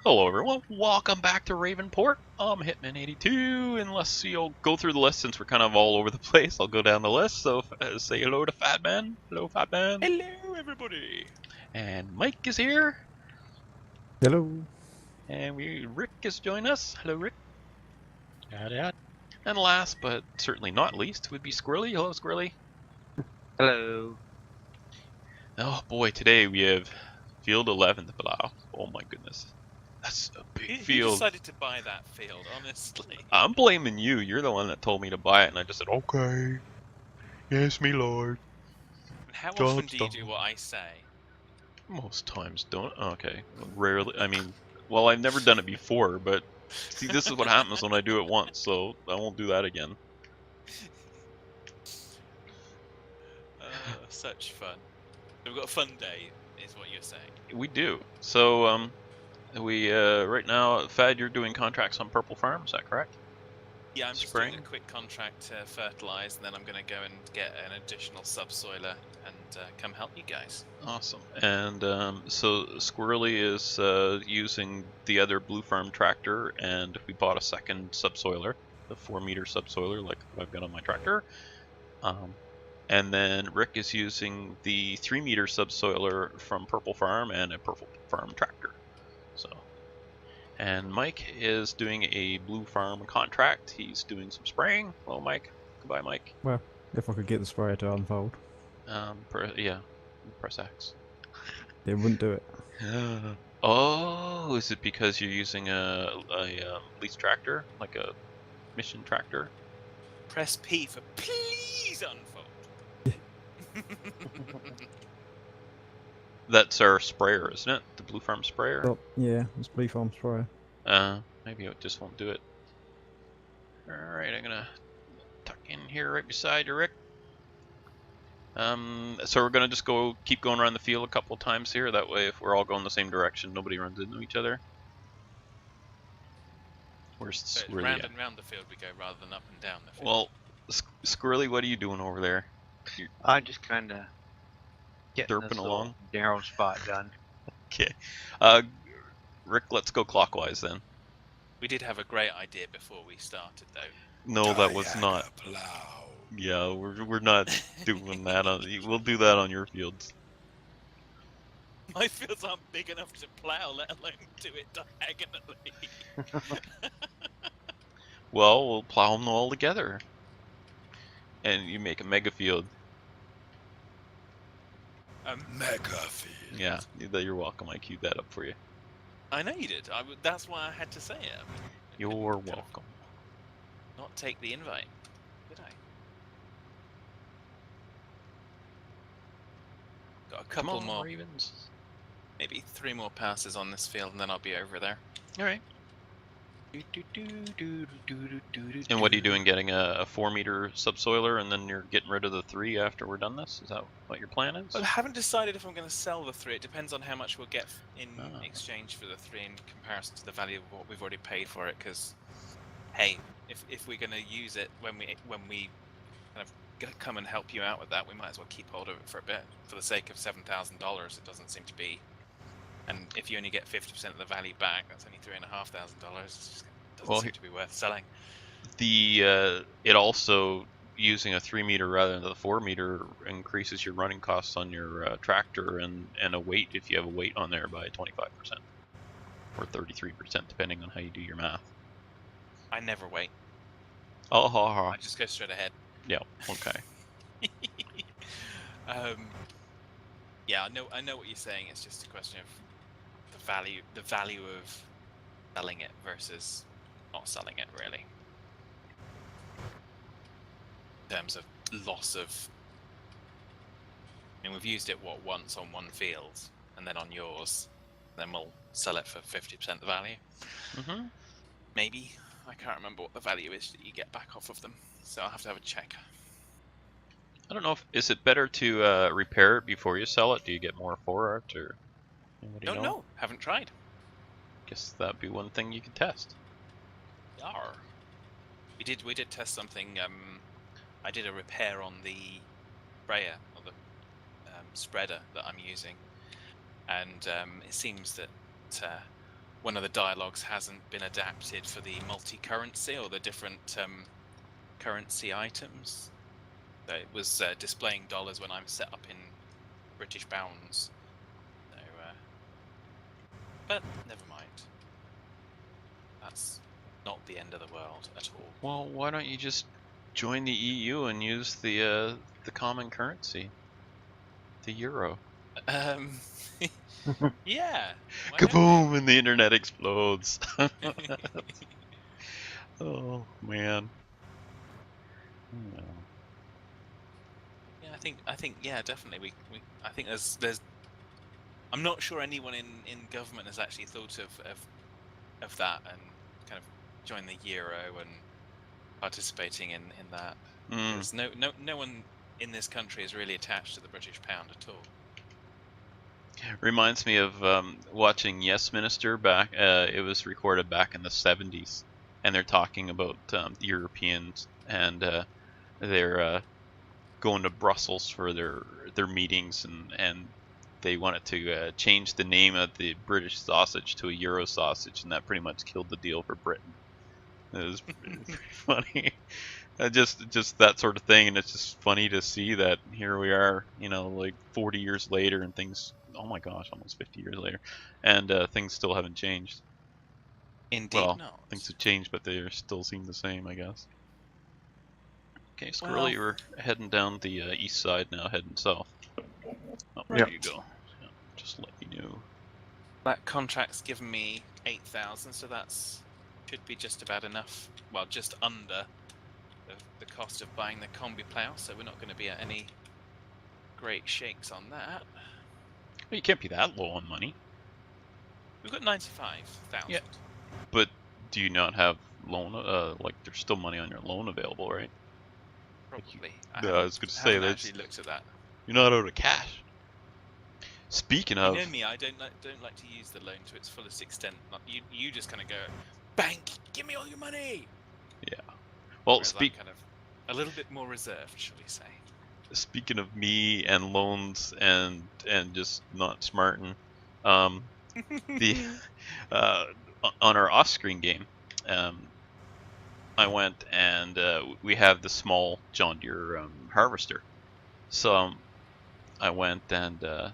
Hello everyone, welcome back to Ravenport. I'm Hitman82, unless you'll go through the list since we're kind of all over the place. I'll go down the list, so say hello to Fatman. Hello Fatman. Hello, everybody. And Mike is here. Hello. And Rick is joining us. Hello Rick. Howdy, howdy. And last but certainly not least would be Squirrely. Hello Squirrely. Hello. Oh boy, today we have Field 11 to plow. Oh my goodness. That's a big Who field. decided to buy that field, honestly? I'm blaming you. You're the one that told me to buy it, and I just said, okay. Yes, me lord. And how Job's often do you done. do what I say? Most times don't. Okay. Rarely. I mean, well, I've never done it before, but see, this is what happens when I do it once, so I won't do that again. Such fun. We've got a fun day, is what you're saying. We do. So, right now, Fad, you're doing contracts on Purple Farm, is that correct? Yeah, I'm just Spring? doing a quick contract to fertilize, and then I'm going to go and get an additional subsoiler and come help you guys. Awesome. And so Squirrely is using the other Blue Farm tractor, and we bought a second subsoiler, the 4-meter subsoiler, like I've got on my tractor. And then Rick is using the 3-meter subsoiler from Purple Farm and a Purple Farm tractor. So, and Mike is doing a Blue Farm contract. He's doing some spraying. Hello, Mike. Goodbye, Mike. Well, if I could get the sprayer to unfold, Yeah, press X. it wouldn't do it. Oh, is it because you're using a lease tractor, like a mission tractor? Press P for please unfold. That's our sprayer, isn't it? The Blue Farm sprayer? Well, yeah, it's Blue Farm sprayer. Maybe it just won't do it. Alright, I'm gonna tuck in here right beside you, Rick. So we're gonna just keep going around the field a couple of times here. That way, if we're all going the same direction, nobody runs into each other. Where's So Squirrely round at? and round the field we go rather than up and down the field. Well, Squirrely, what are you doing over there? I'm just kind of getting Derping this along? little narrow spot done. Okay. Rick, let's go clockwise then. We did have a great idea before we started, though. No, that was not. Plow. Yeah, we're not doing that on. We'll do that on your fields. My fields aren't big enough to plow, let alone do it diagonally. Well, we'll plow them all together, and you make a mega field. Mega field. Yeah, you're welcome. I queued that up for you. I know you did. That's why I had to say it. You're Couldn't kind of welcome. Not take the invite, did I? Got a couple Come on, more, Ravens. maybe 3 more passes on this field, and then I'll be over there. All right. And what are you doing? Getting a 4-meter subsoiler, and then you're getting rid of the 3 after we're done this? Is that what your plan is? Well, I haven't decided if I'm going to sell the 3. It depends on how much we'll get in Ah. exchange for the 3 in comparison to the value of what we've already paid for it. Because, hey, if we're going to use it when we kind of come and help you out with that, we might as well keep hold of it for a bit. For the sake of $7,000, it doesn't seem to be. And if you only get 50% of the value back, that's only $3,500. It just doesn't seem to be worth selling. It also, using a 3-meter rather than the 4-meter, increases your running costs on your tractor and a weight, if you have a weight on there, by 25% or 33%, depending on how you do your math. I never wait. Oh, ha, ha. I just go straight ahead. Yeah. Okay. Yeah, I know what you're saying. It's just a question of the value of selling it versus not selling it, really. In terms of loss of, I mean, we've used it once on one field, and then on yours, then we'll sell it for 50% the value. Mm-hmm. Maybe. I can't remember what the value is that you get back off of them, so I'll have to have a check. I don't know is it better to repair it before you sell it? Do you get more for it, or what do you Don't know. Haven't tried. Guess that'd be one thing you could test. Yar. We did test something. I did a repair on the sprayer or the spreader that I'm using, and it seems that one of the dialogues hasn't been adapted for the multi-currency or the different currency items. So it was displaying dollars when I'm set up in British pounds. So, but never mind. That's not the end of the world at all. Well, why don't you just join the EU and use the common currency, the euro? Yeah. why don't Kaboom! And the internet explodes. Oh man. Yeah. Yeah, I think, yeah, definitely. I think there's. I'm not sure anyone in government has actually thought of that and kind of joined the euro and participating in that. There's no one in this country is really attached to the British pound at all. Reminds me of watching Yes Minister back. It was recorded back in the 70s, and they're talking about Europeans, and they're going to Brussels for their meetings, and they wanted to change the name of the British sausage to a Euro sausage, and that pretty much killed the deal for Britain. It was pretty funny. Just that sort of thing, and it's just funny to see that here we are, like 40 years later, and things. Oh my gosh, almost 50 years later, and things still haven't changed. Indeed Well, not. things have changed, but they still seem the same, I guess. Okay, Squirrely, we're heading down the east side now, heading south. Oh, there you go. Yeah, just let you know. That contract's given me 8,000, so that's should be just about enough. Well, just under the cost of buying the combi plow, so we're not going to be at any great shakes on that. Well, you can't be that low on money. We've got 95,000. Yeah. But do you not have loan? Like there's still money on your loan available, right? Probably. I was going to say haven't that actually looked at that. you're not out of cash. Speaking of, You know me, I don't like to use the loan to its fullest extent. You just kind of go, bank, give me all your money. yeah. Well, Whereas I'm kind of a little bit more reserved, shall we say? Speaking of me and loans and just not smarting, the on our off-screen game, I went and we have the small John Deere harvester. So I went and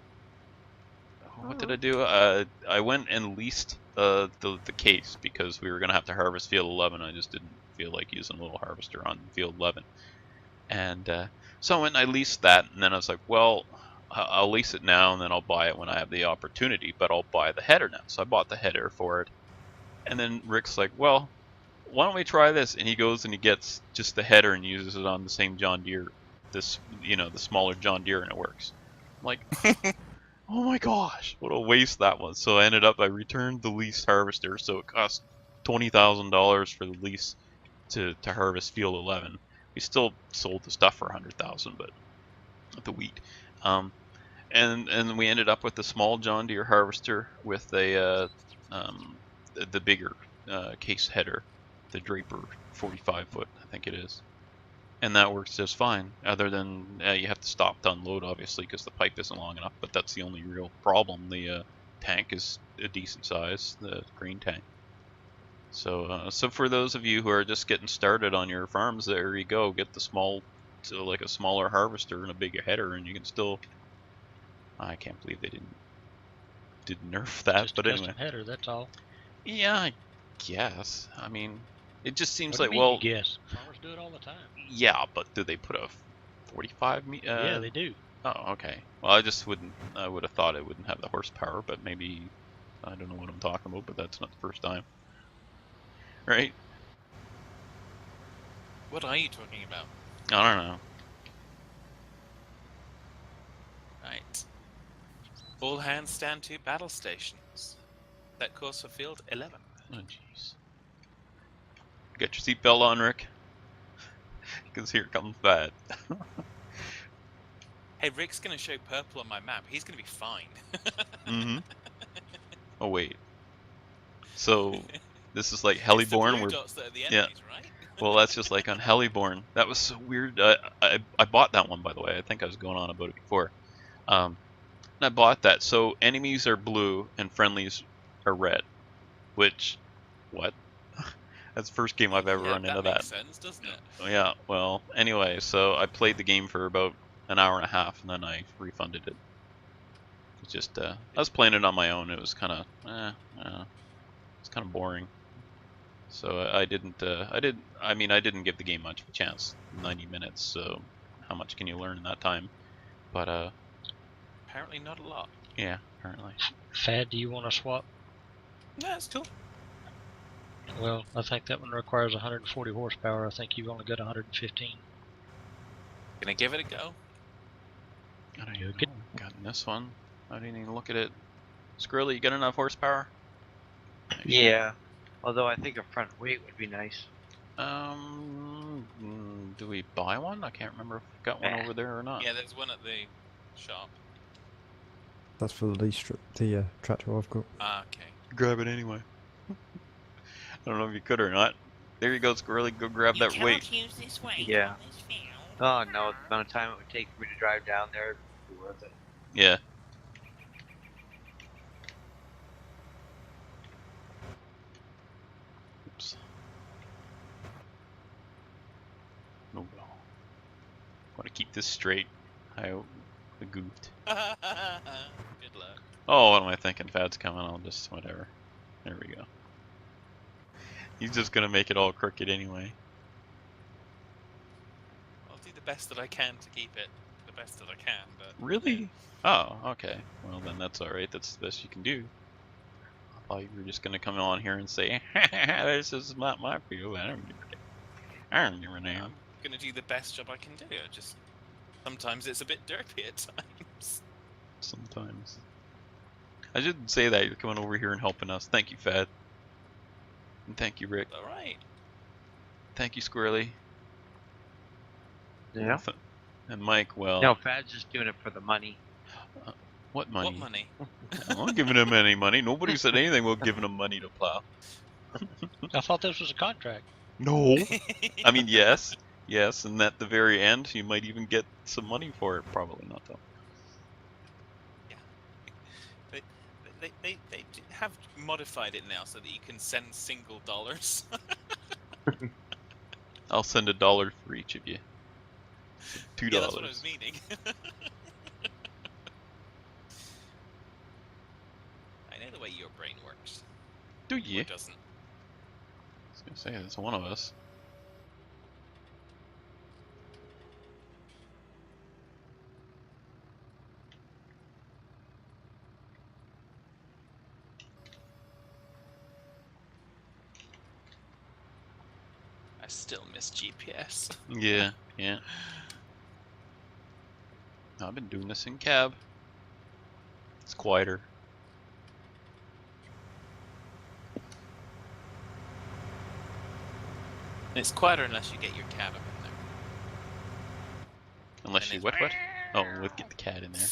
what did I do? I went and leased the case because we were gonna have to harvest field 11. I just didn't feel like using a little harvester on field 11, and so I went and I leased that, and then I was like, well, I'll lease it now, and then I'll buy it when I have the opportunity, but I'll buy the header now. So I bought the header for it, and then Rick's like, well, why don't we try this? And he goes and he gets just the header and uses it on the same John Deere, the smaller John Deere, and it works. I'm like, oh my gosh, what a waste that was. So I returned the leased harvester, so it cost $20,000 for the lease to harvest field 11. We still sold the stuff for $100,000, but the wheat. And we ended up with the small John Deere harvester with the bigger case header, the Draper 45 foot, I think it is, and that works just fine. Other than you have to stop to unload, obviously, because the pipe isn't long enough. But that's the only real problem. The tank is a decent size, the green tank. So for those of you who are just getting started on your farms, there you go. Get the like a smaller harvester and a bigger header, and you can still. I can't believe they didn't nerf that. Just but a anyway, custom header, that's all. yeah, I guess. I mean, it just seems What like do you mean, well, you guess? Farmers do it all the time. yeah, but do they put a 45 Yeah, they do. Oh, okay. Well, I would have thought it wouldn't have the horsepower, but maybe I don't know what I'm talking about. But that's not the first time, right? What are you talking about? I don't know. Right. All hands stand to battle stations. That course for field 11. Oh, jeez. Get your seatbelt on, Rick, because here comes bad. Hey, Rick's going to show purple on my map. He's going to be fine. Mm-hmm. Oh wait. So this is like It's the Heliborn. blue We're dots that are the enemies, right? well, that's just like on Heliborn. That was so weird. I bought that one, by the way. I think I was going on about it before. And I bought that. So enemies are blue and friendlies are red. which, what? That's the first game I've ever Yeah, run into that that. makes sense, doesn't it? Yeah, well, anyway, so I played the game for about an hour and a half, and then I refunded it. It's just, I was playing it on my own. It was kind of, it's kind of boring. So I didn't give the game much of a chance. 90 minutes, so how much can you learn in that time? But, Apparently not a lot. yeah, apparently. Fad, do you want to swap? Yeah, it's cool. Well, I think that one requires 140 horsepower. I think you've only got 115. Gonna give it a go. I don't You even could- know. Gotten this one. I didn't even look at it. Squirrely, you got enough horsepower? Yeah. Although I think a front weight would be nice. Do we buy one? I can't remember if we got one over there or not. Yeah, there's one at the shop. That's for the tractor I've got. Ah, okay. Grab it anyway. I don't know if you could or not. There you go, Squirrely. Go grab that weight. Use this weight Yeah. on this field. Oh no, the amount of time it would take for me to drive down there would be worth it. Yeah. Oops. Oh well. Want to keep this straight. I goofed. Good luck. Oh, what am I thinking? Fad's coming. I'll just whatever. There we go. He's just gonna make it all crooked anyway. I'll do the best that I can to keep it the best that I can, but... Really? Oh, okay. Well, then that's alright. That's the best you can do. I thought you were just gonna come on here and say, this is not my field. I don't give a damn. I don't give a damn. I'm gonna do the best job I can do. Just sometimes it's a bit derpy at times. Sometimes. I shouldn't say that. You're coming over here and helping us. Thank you, Fad. And thank you, Rick. Alright. Thank you, Squirrely. Yeah. And Mike, well... No, Fad's just doing it for the money. What money? What money? I'm not giving him any money. Nobody said anything about giving him money to plow. I thought this was a contract. No. I mean, yes. Yes, and at the very end, you might even get some money for it. Probably not, though. They have modified it now so that you can send single dollars. I'll send $1 for each of you. $2. Yeah, that's what I was meaning. I know the way your brain works. Do Or you? I doesn't. was gonna say, it's one of us. I still miss GPS. Yeah, yeah. I've been doing this in cab. It's quieter. It's quieter unless you get your cat up in there. Unless And you it's- what? Oh, let's get the cat in there.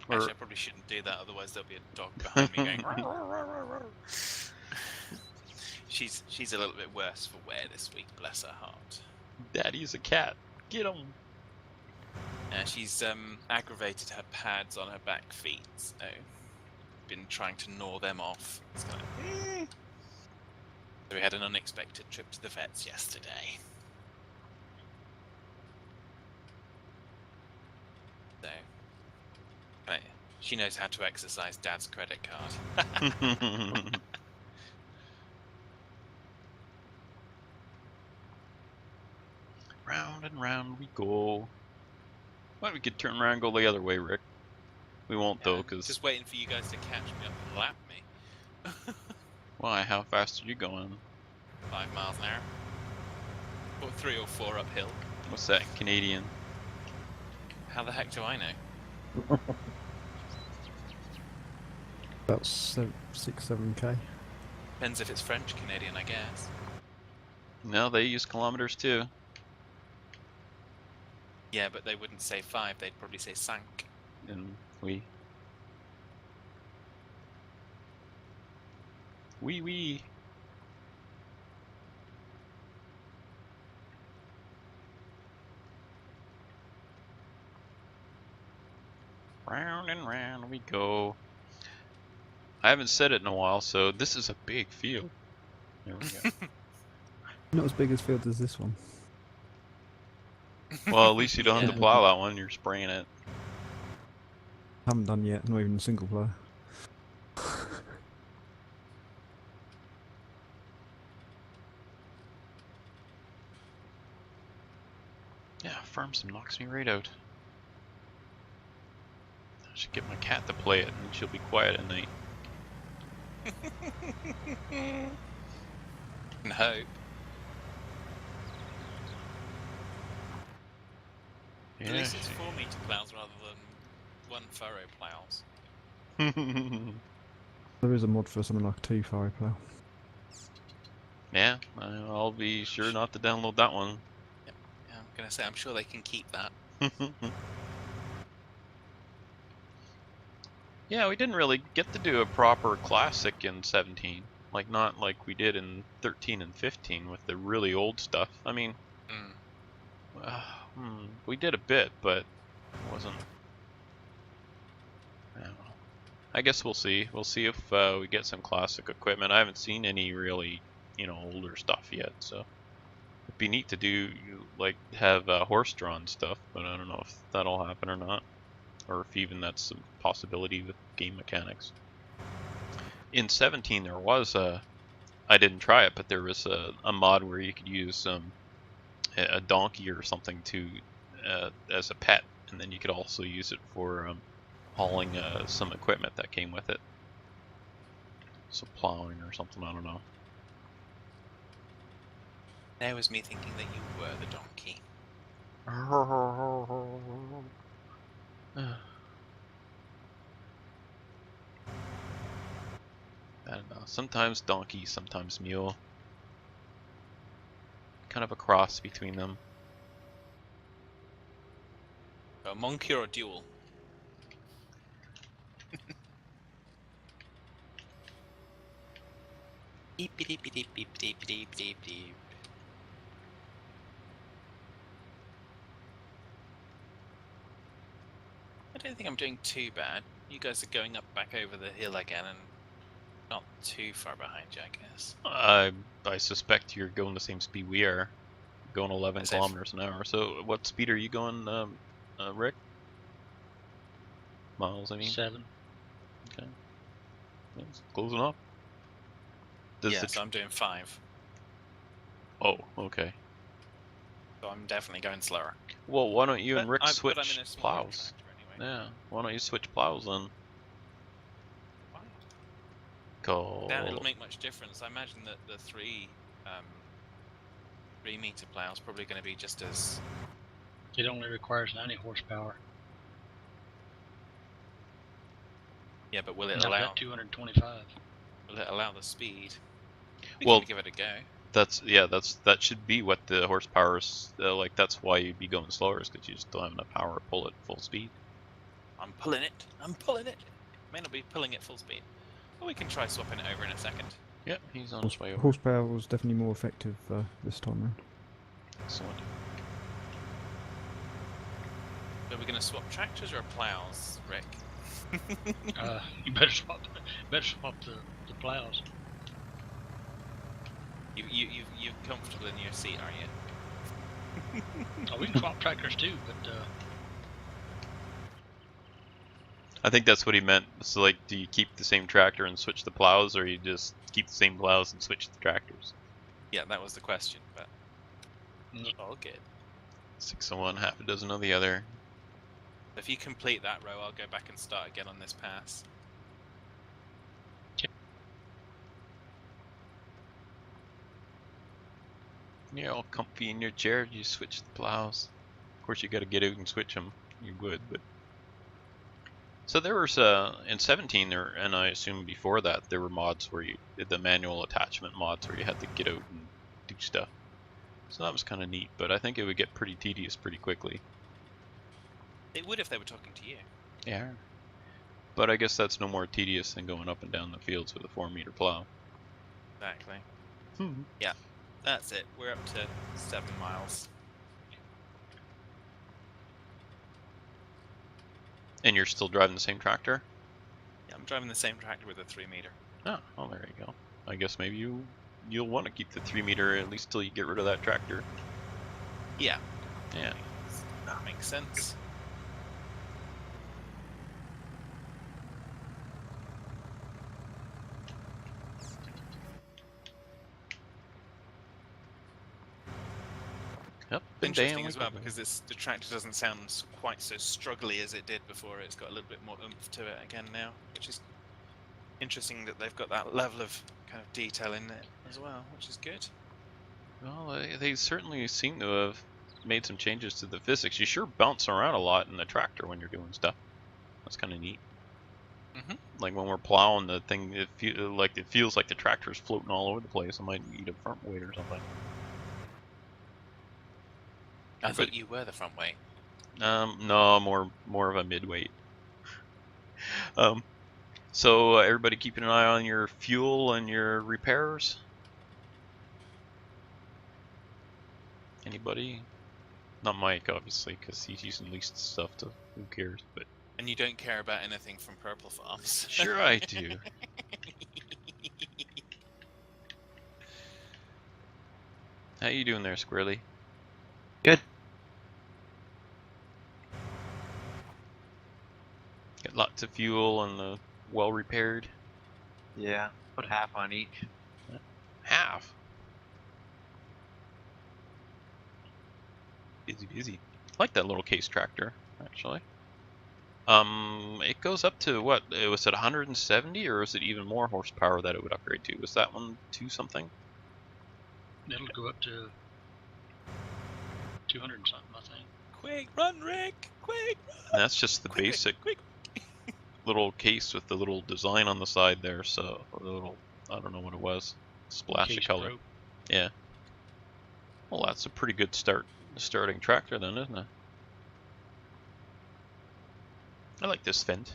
Or, Actually, I probably shouldn't do that, otherwise there'll be a dog behind me going. "Roar, roar, roar, roar, roar." She's a little bit worse for wear this week, bless her heart. Daddy's a cat. Get him. She's aggravated her pads on her back feet, so been trying to gnaw them off. It's kind of, So we had an unexpected trip to the vets yesterday. So, right, she knows how to exercise Dad's credit card. Round and round we go. Well, we could turn around and go the other way, Rick. We won't though, because Just waiting for you guys to catch me up and lap me. why? How fast are you going? 5 miles an hour. Or 3 or 4 uphill. What's that, Canadian? How the heck do I know? About 6-7k. Depends if it's French Canadian, I guess. No, they use kilometers too. Yeah, but they wouldn't say 5, they'd probably say 5. And we. Wee. Round and round we go. I haven't said it in a while, so this is a big field. There we go. Not as big as fields as this one. Well, at least you don't have Yeah. to plow that one. You're spraying it. Haven't done yet, not even a single player. Yeah, farm sim knocks me right out. I should get my cat to play it, and she'll be quiet at night. And hope. Yeah. At least it's 4 meter plows rather than 1 furrow plows. There is a mod for something like a 2 furrow plow. Yeah, I'll be sure not to download that one. Yeah, I'm gonna say I'm sure they can keep that. Yeah, we didn't really get to do a proper classic in 17. Like, not like we did in 13 and 15 with the really old stuff. I mean, we did a bit, but it wasn't... I don't know. I guess we'll see. We'll see if we get some classic equipment. I haven't seen any really, older stuff yet, so... It'd be neat to do, have horse-drawn stuff, but I don't know if that'll happen or not. Or if even that's a possibility with game mechanics. In 17 there was I didn't try it, but there was a mod where you could use a donkey or something to as a pet, and then you could also use it for hauling some equipment that came with it. So plowing or something, I don't know. There was me thinking that you were the donkey. I don't know. Sometimes donkey, sometimes mule. Kind of a cross between them. A monkey or a duel? Beep beep beep beep beep beep beep beep beep. I don't think I'm doing too bad. You guys are going up back over the hill again and not too far behind you, I guess. I suspect you're going the same speed we are. Going 11 As kilometers an hour. So what speed are you going, Rick? Miles, I mean? 7. Okay. It's close enough. Yeah, so I'm doing 5. Oh, okay. So I'm definitely going slower. Well, why don't you and Rick but I'm switch in a smaller plows? tractor anyway. Yeah, why don't you switch plows then? Why? Call... That'll make much difference. I imagine that the 3 meter plows probably going to be just as... It only requires 90 horsepower. Yeah, but will it I've allow? got 225. Will it allow the speed? We Well, can give it a go. that should be what the horsepower is. Like, that's why you'd be going slower, is because you just don't have enough power to pull it full speed. I'm pulling it. I'm pulling it. May not be pulling it full speed. But we can try swapping it over in a second. Yeah, he's on his way over. Horsepower was definitely more effective this time round. Excellent. So we're going to swap tractors or plows, Rick? You better swap the plows. You're comfortable in your seat, aren't you? Oh, we can swap tractors too, but I think that's what he meant. So, like, do you keep the same tractor and switch the plows, or you just keep the same plows and switch the tractors? Yeah, that was the question, but all good. 6 of one, half a dozen of the other. If you complete that row, I'll go back and start again on this pass. You're all comfy in your chair, you switch the plows. Of course, you got to get out and switch them. You would, but... So there was, in 17, there, and I assume before that, there were mods where you did the manual attachment mods where you had to get out and do stuff. So that was kind of neat, but I think it would get pretty tedious pretty quickly. It would if they were talking to you. Yeah. But I guess that's no more tedious than going up and down the fields with a 4-meter plow. Exactly. Yeah, that's it. We're up to 7 miles. And you're still driving the same tractor? Yeah, I'm driving the same tractor with a 3-meter. Oh, well, there you go. I guess maybe you'll want to keep the 3-meter at least till you get rid of that tractor. Yeah. Yeah. That makes sense. Yep. Interesting as well because the tractor doesn't sound quite so struggly as it did before. It's got a little bit more oomph to it again now, which is interesting that they've got that level of kind of detail in it as well, which is good. Well, they certainly seem to have made some changes to the physics. You sure bounce around a lot in the tractor when you're doing stuff. That's kind of neat. Like when we're plowing the thing, it feels like the tractor's floating all over the place. I might need a front weight or something. I thought you were the front weight. No, more of a mid-weight. So everybody keeping an eye on your fuel and your repairs? Anybody? Not Mike, obviously, because he's using leased stuff, so who cares, but... And you don't care about anything from Purple Farms. Sure I do. How you doing there, Squirrely? Good. Got lots of fuel and well repaired. Yeah, put half on each. Half. Busy. I like that little case tractor, actually. It goes up to what? Was it 170 or is it even more horsepower that it would upgrade to? Was that one 2 something? It'll go up to 200 and something, I think. Quick, run, Rick! Quick! And that's just the basic quick. little case with the little design on the side there. So the little, I don't know what it was, splash Case of color. Pro. Yeah. Well, that's a pretty good starting tractor then, isn't it? I like this Fendt.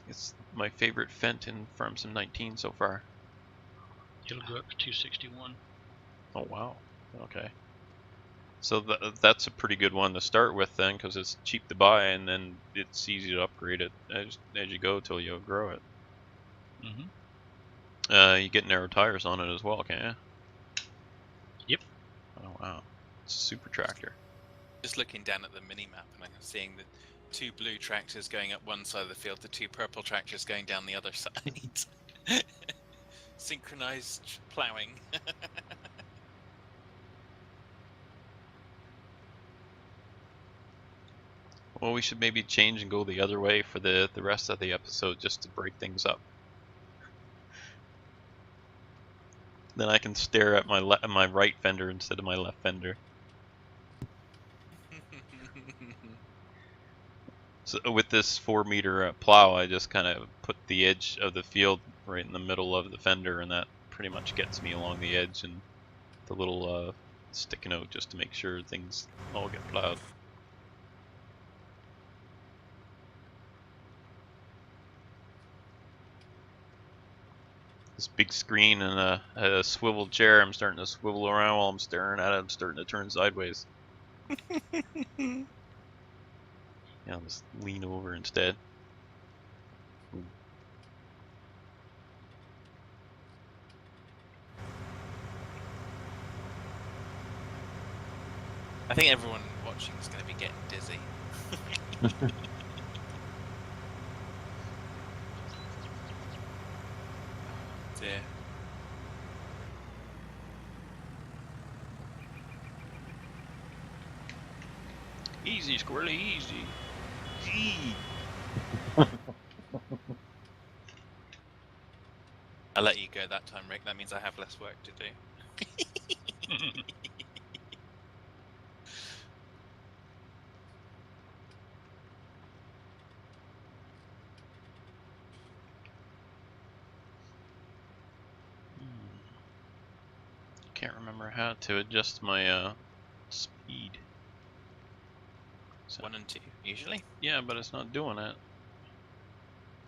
It's my favorite Fendt in Farm Sim 19 so far. It'll go up to 261. Oh wow. Okay. So that's a pretty good one to start with then, because it's cheap to buy and then it's easy to upgrade it as you go till you outgrow it. You get narrow tires on it as well, can't you? Yep. Oh wow. It's a super tractor. Just looking down at the mini-map and I'm seeing the 2 blue tractors going up one side of the field, the 2 purple tractors going down the other side. Synchronized plowing. Well, we should maybe change and go the other way for the rest of the episode just to break things up. Then I can stare at my right fender instead of my left fender. So with this 4-meter plow, I just kind of put the edge of the field right in the middle of the fender, and that pretty much gets me along the edge and the little sticking out just to make sure things all get plowed. This big screen and a swivel chair, I'm starting to swivel around while I'm staring at it. I'm starting to turn sideways. Yeah, I'll just lean over instead. Ooh. I think everyone watching is going to be getting dizzy. Dear. Easy, Squirrely, easy. I'll let you go that time, Rick. That means I have less work to do. Can't remember how to adjust my speed. So, 1 and 2, usually. yeah, but it's not doing it.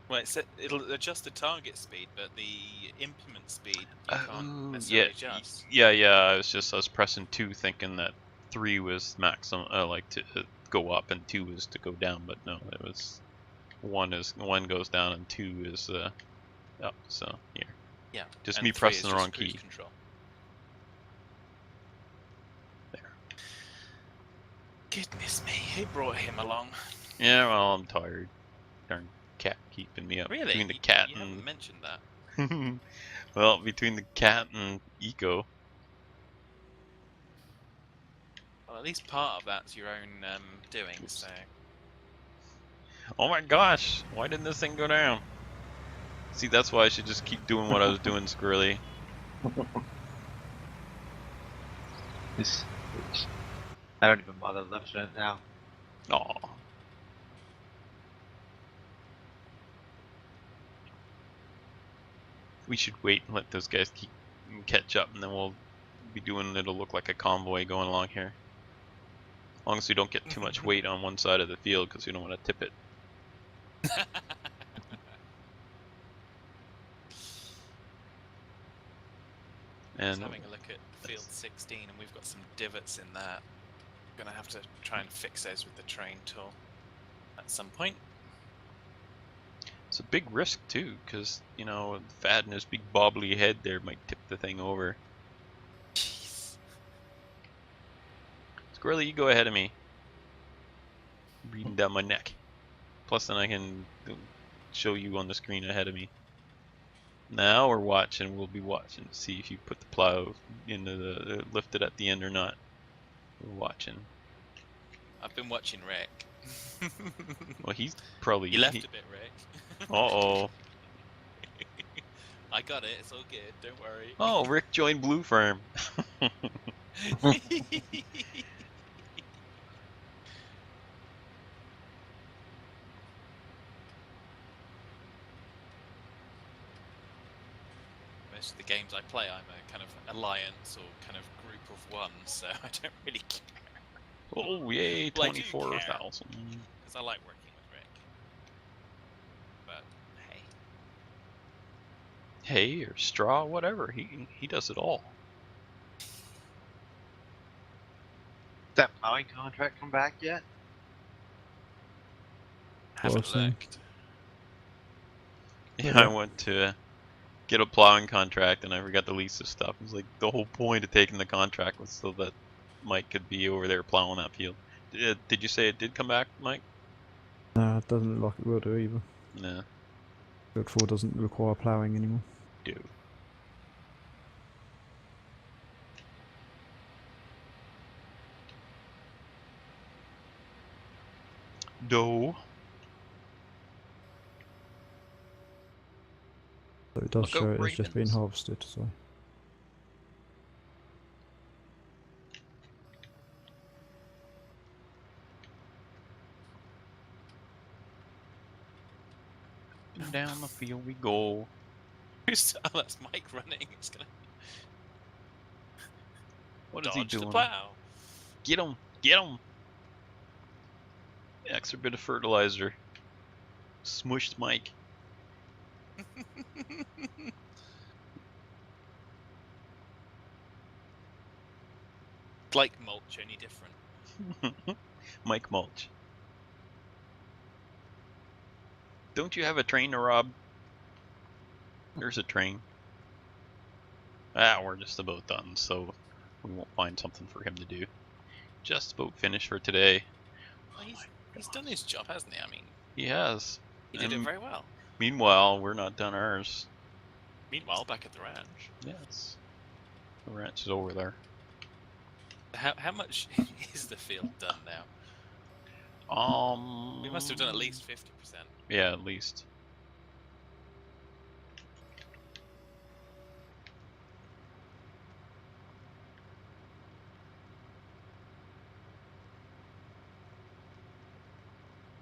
Well, it'll adjust the target speed, but the implement speed you can't Yeah, necessarily adjust. yeah. I was pressing 2, thinking that 3 was maximum, like to go up, and 2 was to go down. But no, it was one goes down and 2 is up. So here, Yeah. just and me 3 pressing is the just wrong cruise key. Control. Goodness me, it brought him along. Yeah, well, I'm tired. Darn cat keeping me up. Really? Between the cat you haven't and mentioned that. well, between the cat and Eco. Well, at least part of that's your own doing, so... Oh my gosh! Why didn't this thing go down? See, that's why I should just keep doing what I was doing, Squirrely. I don't even bother lifting it now. Aw. We should wait and let those guys catch up, and then we'll be doing. It'll look like a convoy going along here. As long as we don't get too much weight on one side of the field, because we don't want to tip it. Just And having a look at field 16, and we've got some divots in that. Gonna have to try and fix those with the train tool at some point. it's a big risk too, because you know, Fad and his big bobbly head there might tip the thing over. Jeez. Squirrely, you go ahead of me. Breathing down my neck. Plus, then I can show you on the screen ahead of me. Now we're watching. We'll be watching to see if you put the plow into the lift it at the end or not. We're watching. I've been watching Rick. Well, he's probably. You left a bit, Rick. Uh-oh. I got it. It's all good. Don't worry. Oh, Rick joined Blue Farm. Most of the games I play, I'm a kind of alliance or kind of group of one, so I don't really care. Oh, yay, Well, I do 24,000. Because I like working with Rick. But, hey. Hay or straw, whatever. He does it all. Did that plowing contract come back yet? Haven't Close, looked. Yeah, I went to get a plowing contract and I forgot to lease the stuff. It was like the whole point of taking the contract was so that Mike could be over there plowing that field. Did you say it did come back, Mike? No, it doesn't look like it will do either. No. Field 4 doesn't require ploughing anymore. Do. Do. So it does Look out, show it as just being Ravens. harvested, so. And down the field we go. Oh, that's Mike running. He's gonna What is dodge he doing? the plow. Get him! Get him! Extra bit of fertilizer. Smushed Mike. Like mulch, only different. Mike mulch. Don't you have a train to rob? There's a train. Ah, we're just about done, so we won't find something for him to do. Just about finished for today. Well, he's done his job, hasn't he? I mean, He has. he did it And very well. Meanwhile, we're not done ours. Meanwhile, back at the ranch. Yes. The ranch is over there. How much is the field done now? We must have done at least 50%. Yeah, at least.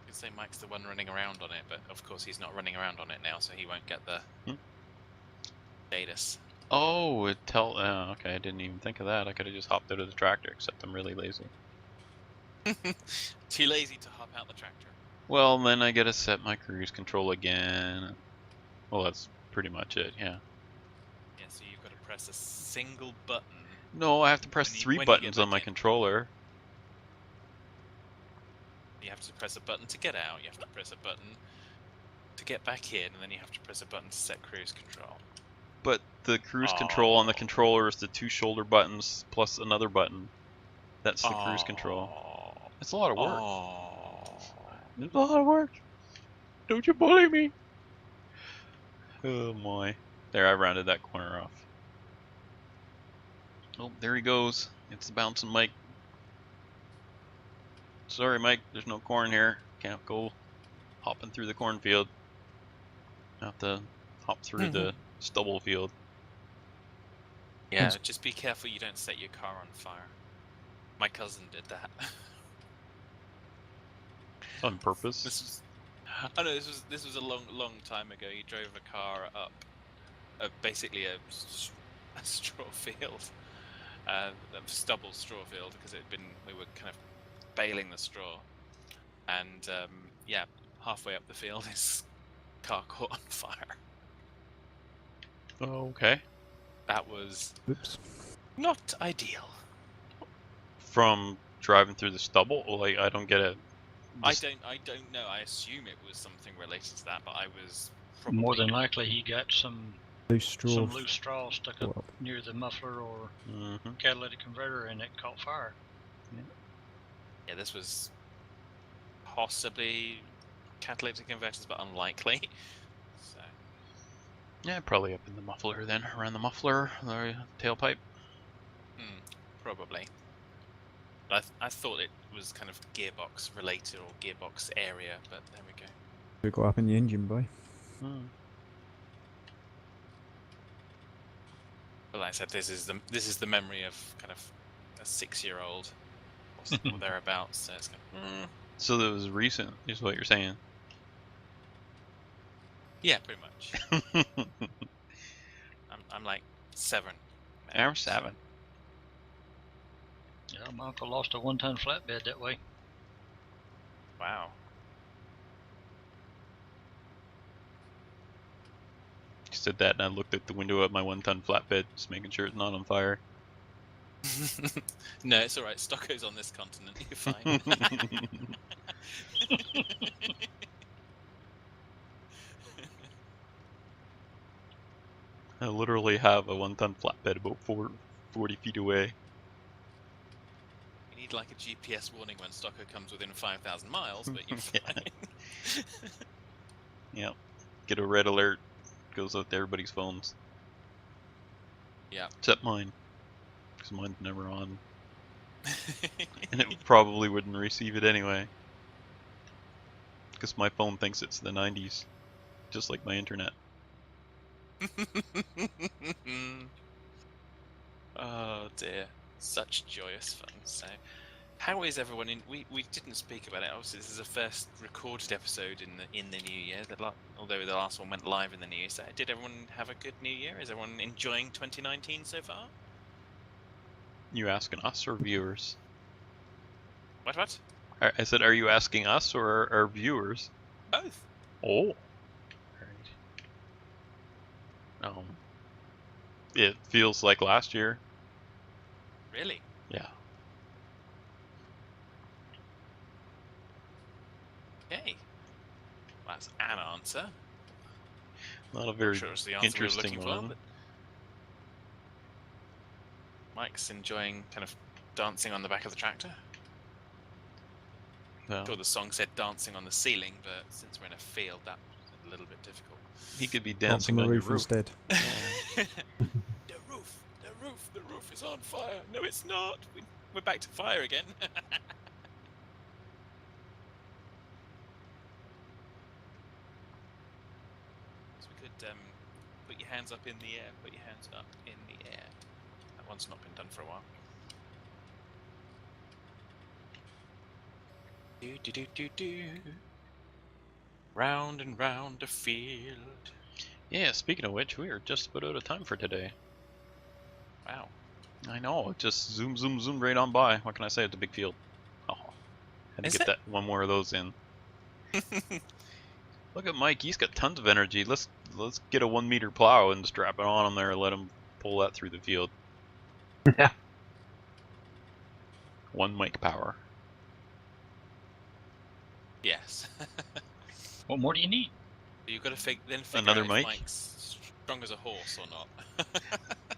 You could say Mike's the one running around on it, but of course he's not running around on it now, so he won't get the status. Oh, okay, I didn't even think of that. I could have just hopped out of the tractor, except I'm really lazy. Too lazy to hop out the tractor. Well, then I gotta set my cruise control again. Well, that's pretty much it, yeah. Yeah, so you've got to press a single button. No, I have to press When you- 3 when you buttons get on my back in. controller. You have to press a button to get out. You have to press a button to get back in, and then you have to press a button to set cruise control. But the cruise control on the controller is the 2 shoulder buttons plus another button. That's the cruise control. It's a lot of work. It's a lot of work. Don't you bully me. Oh my. There, I rounded that corner off. Oh, there he goes. It's the bouncing Mike. Sorry, Mike, there's no corn here. Can't go hopping through the cornfield. Have to hop through the stubble field. Yeah, just be careful you don't set your car on fire. My cousin did that. On purpose? This was a long time ago. He drove a car up, basically a straw field, a stubble straw field, because we were kind of baling the straw, and yeah, halfway up the field, his car caught on fire. Oh, okay. That was Oops. not ideal. From driving through the stubble? Like, I don't get it. I don't know. I assume it was something related to that, but I was probably... More than likely, he got some Loose straw. loose straw stuck up near the muffler or catalytic converter, and it caught fire. Yeah, this was possibly catalytic converters, but unlikely. So. Yeah, probably up in the muffler then. Around the muffler, the tailpipe. Probably. But I thought it was kind of gearbox related or gearbox area, but there we go. We got up in the engine bay. But like I said, this is the memory of kind of a 6-year-old or thereabouts. So it's kind of, So that was recent, is what you're saying? Yeah, pretty much. I'm like 7. I'm 7. Yeah, my uncle lost a 1-ton flatbed that way. Wow. You said that, and I looked at the window of my 1-ton flatbed, just making sure it's not on fire. No, it's alright. Stocko's on this continent. You're fine. I literally have a 1-ton flatbed about 40 feet away. You need like a GPS warning when Stocko comes within 5,000 miles, but you're fine. Yeah. Get a red alert. Goes out to everybody's phones. Yeah. Except mine. Because mine's never on. And it probably wouldn't receive it anyway. Because my phone thinks it's the 90s. Just like my internet. Oh dear. Such joyous fun. So, how is everyone in? We didn't speak about it. Obviously, this is the first recorded episode in the new year. Although the last one went live in the new year. So, did everyone have a good new year? Is everyone enjoying 2019 so far? You asking us or viewers? What? I said, are you asking us or our viewers? Both. Oh. It feels like last year. Really? Yeah. Okay. Well, that's an answer. Not a very Sure, it's the answer we were interesting looking one. for, but Mike's enjoying kind of dancing on the back of the tractor. No. Sure, the song said dancing on the ceiling, but since we're in a field, that's a little bit difficult. He could be Up dancing on on the your roof roof. instead. The roof is on fire. No, it's not. We're back to fire again. So we could put your hands up in the air. Put your hands up in the air. That one's not been done for a while. Do. Round and round a field. Yeah, speaking of which, we are just about out of time for today. Wow. I know, it just zoom right on by. What can I say? It's a big field. Oh, had to Is get it? that one more of those in. Look at Mike, he's got tons of energy. Let's get a 1 meter plow and strap it on him there and let him pull that through the field. Yeah. 1 Mike power. Yes. What more do you need? You've got to figure Another out if mic? Mike's strong as a horse or not.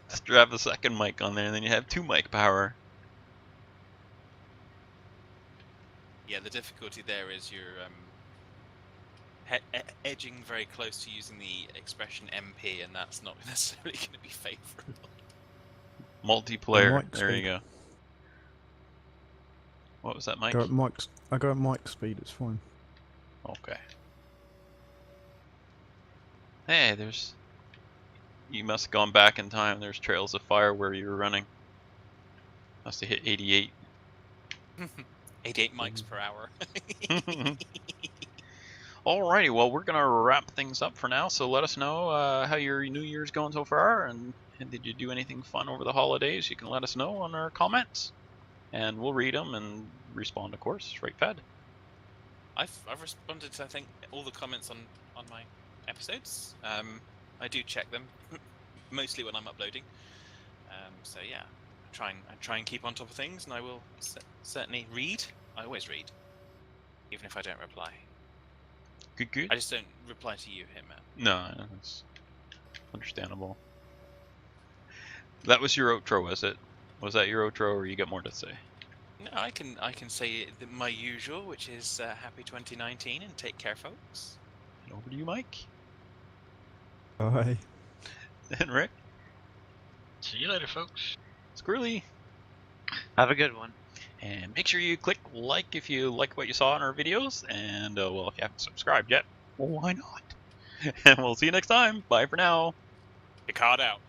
Strap a second mic on there, and then you have 2 mic power. Yeah, the difficulty there is you're edging very close to using the expression MP, and that's not necessarily going to be favourable. Multiplayer. mic There you speed. go. What was that, Mike? I go at mic speed. It's fine. Okay. Hey, there's... You must have gone back in time. There's trails of fire where you were running. Must have hit 88. 88 mics per hour. Alrighty, well, we're going to wrap things up for now, so let us know how your New Year's going so far, and did you do anything fun over the holidays? You can let us know on our comments, and we'll read them and respond, of course, straight fed. I've responded to, I think, all the comments on my episodes. I do check them, mostly when I'm uploading. So yeah, I try and keep on top of things, and I will certainly read. I always read, even if I don't reply. Good. I just don't reply to you, Hitman. No, that's understandable. That was your outro, was it? Was that your outro, or you got more to say? No, I can say my usual, which is happy 2019 and take care, folks. And over to you, Mike. Bye. And Rick. See you later, folks. Squirrely. Have a good one. And make sure you click like if you like what you saw in our videos. And, well, if you haven't subscribed yet, well, why not? And we'll see you next time. Bye for now. Picard out.